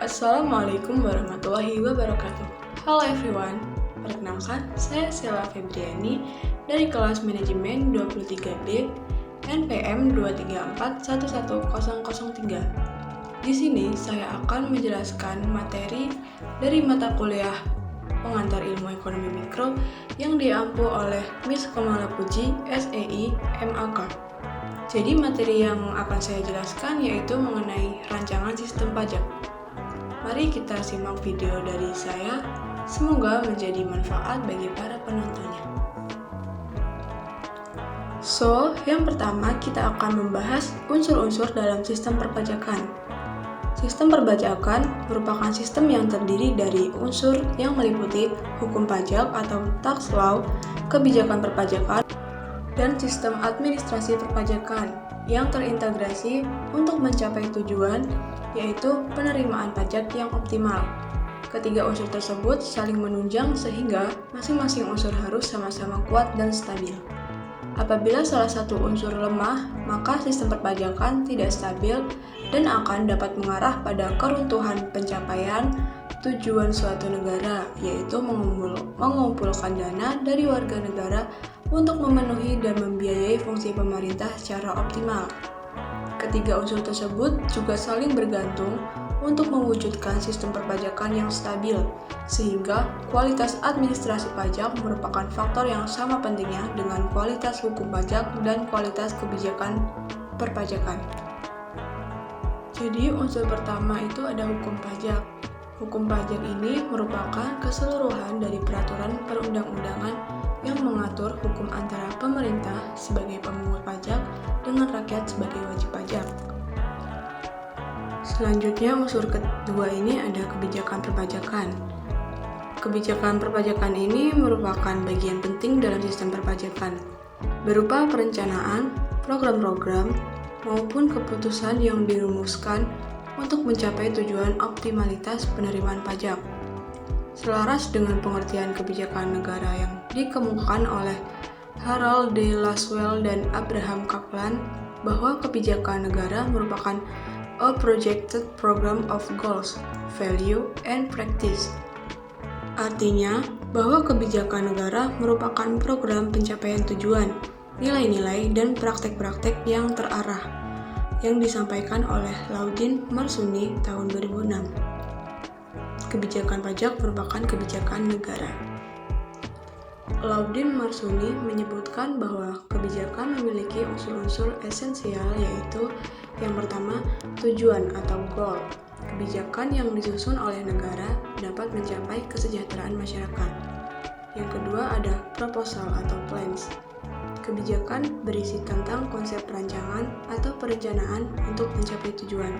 Assalamualaikum warahmatullahi wabarakatuh. Halo everyone, perkenalkan saya Sheila Febriani dari kelas manajemen 23B NPM 2341103. Di sini saya akan menjelaskan materi dari mata kuliah pengantar ilmu ekonomi mikro yang diampu oleh Miss Kamala Puji, SEI, MAK. Jadi materi yang akan saya jelaskan yaitu mengenai rancangan sistem pajak. Mari kita simak video dari saya, semoga menjadi manfaat bagi para penontonnya. Yang pertama kita akan membahas unsur-unsur dalam sistem perpajakan. Sistem perpajakan merupakan sistem yang terdiri dari unsur yang meliputi hukum pajak atau tax law, kebijakan perpajakan, dan sistem administrasi perpajakan yang terintegrasi untuk mencapai tujuan, yaitu penerimaan pajak yang optimal. Ketiga unsur tersebut saling menunjang sehingga masing-masing unsur harus sama-sama kuat dan stabil. Apabila salah satu unsur lemah, maka sistem perpajakan tidak stabil dan akan dapat mengarah pada keruntuhan pencapaian tujuan suatu negara, yaitu mengumpulkan dana dari warga negara untuk memenuhi dan membiayai fungsi pemerintah secara optimal. Ketiga unsur tersebut juga saling bergantung untuk mewujudkan sistem perpajakan yang stabil, sehingga kualitas administrasi pajak merupakan faktor yang sama pentingnya dengan kualitas hukum pajak dan kualitas kebijakan perpajakan. Jadi unsur pertama itu ada hukum pajak. Hukum pajak ini merupakan keseluruhan dari peraturan perundang-undangan yang mengatur hukum antara pemerintah sebagai pemungut pajak dengan rakyat sebagai wajib pajak. Selanjutnya unsur kedua ini ada kebijakan perpajakan. Kebijakan perpajakan ini merupakan bagian penting dalam sistem perpajakan, berupa perencanaan, program-program, maupun keputusan yang dirumuskan untuk mencapai tujuan optimalitas penerimaan pajak. Selaras dengan pengertian kebijakan negara yang dikemukakan oleh Harold D. Laswell dan Abraham Kaplan, bahwa kebijakan negara merupakan a projected program of goals, value, and practice. Artinya, bahwa kebijakan negara merupakan program pencapaian tujuan, nilai-nilai, dan praktek-praktek yang terarah, yang disampaikan oleh Laudin Marsuni tahun 2006. Kebijakan pajak merupakan kebijakan negara. Laudin Marsuni menyebutkan bahwa kebijakan memiliki unsur-unsur esensial, yaitu yang pertama, tujuan atau goal. Kebijakan yang disusun oleh negara dapat mencapai kesejahteraan masyarakat. Yang kedua ada proposal atau plans. Kebijakan berisi tentang konsep perancangan atau perencanaan untuk mencapai tujuan.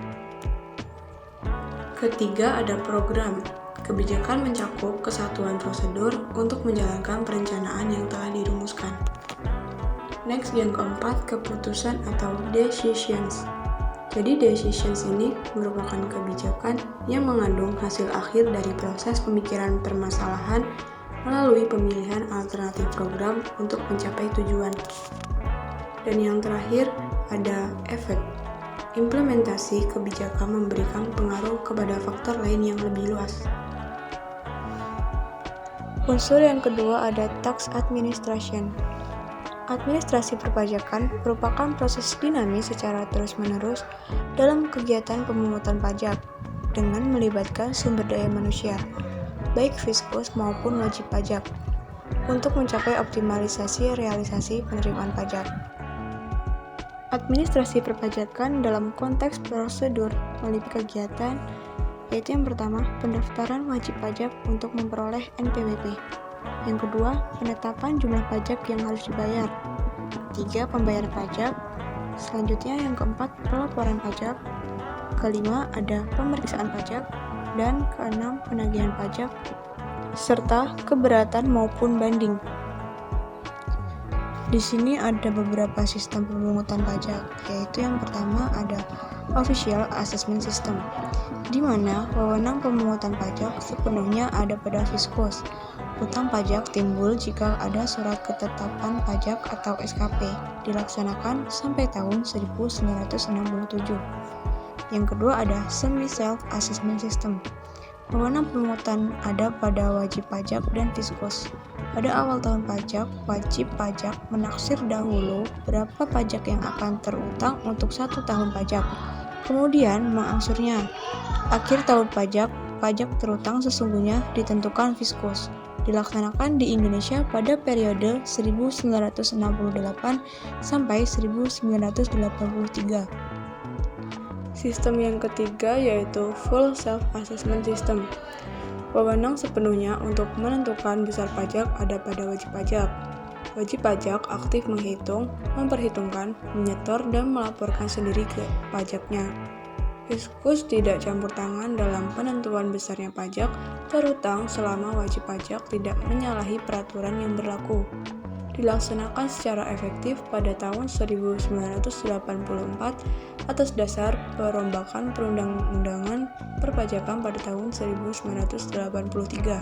Ketiga ada program. Kebijakan mencakup kesatuan prosedur untuk menjalankan perencanaan yang telah dirumuskan. Next, yang keempat, keputusan atau decisions. Jadi decisions ini merupakan kebijakan yang mengandung hasil akhir dari proses pemikiran permasalahan melalui pemilihan alternatif program untuk mencapai tujuan. Dan yang terakhir ada efek. Implementasi kebijakan memberikan pengaruh kepada faktor lain yang lebih luas. Unsur yang kedua ada tax administration. Administrasi perpajakan merupakan proses dinamis secara terus-menerus dalam kegiatan pemungutan pajak dengan melibatkan sumber daya manusia, baik fiskus maupun wajib pajak, untuk mencapai optimalisasi realisasi penerimaan pajak. Administrasi perpajakan dalam konteks prosedur meliputi kegiatan, yaitu yang pertama, pendaftaran wajib pajak untuk memperoleh NPWP. Yang kedua, penetapan jumlah pajak yang harus dibayar. Ketiga, pembayaran pajak. Selanjutnya yang keempat, pelaporan pajak. Kelima, ada pemeriksaan pajak. Dan keenam, penagihan pajak, serta keberatan maupun banding. Di sini ada beberapa sistem pemungutan pajak, yaitu yang pertama ada Official Assessment System, di mana wewenang pemungutan pajak sepenuhnya ada pada fiskus. Utang pajak timbul jika ada surat ketetapan pajak atau SKP dilaksanakan sampai tahun 1967. Yang kedua ada Semi Self-Assessment System. Wewenang pemungutan ada pada wajib pajak dan fiskus. Pada awal tahun pajak, wajib pajak menaksir dahulu berapa pajak yang akan terutang untuk 1 tahun pajak, kemudian mengangsurnya. Akhir tahun pajak, pajak terutang sesungguhnya ditentukan fiskus. Dilaksanakan di Indonesia pada periode 1968 sampai 1983. Sistem yang ketiga yaitu Full Self-Assessment System. Wewenang sepenuhnya untuk menentukan besar pajak ada pada wajib pajak. Wajib pajak aktif menghitung, memperhitungkan, menyetor, dan melaporkan sendiri ke pajaknya. Fiskus tidak campur tangan dalam penentuan besarnya pajak terutang selama wajib pajak tidak menyalahi peraturan yang berlaku. Dilaksanakan secara efektif pada tahun 1984 atas dasar perombakan perundang-undangan perpajakan pada tahun 1983.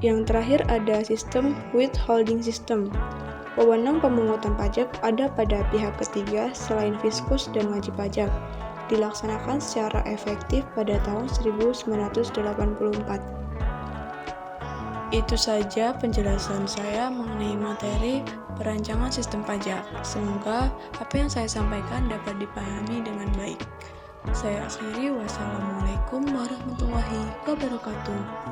Yang terakhir ada sistem withholding system. Wewenang pemungutan pajak ada pada pihak ketiga selain fiskus dan wajib pajak. Dilaksanakan secara efektif pada tahun 1984. Itu saja penjelasan saya mengenai materi perancangan sistem pajak. Semoga apa yang saya sampaikan dapat dipahami dengan baik. Saya akhiri, wassalamualaikum warahmatullahi wabarakatuh.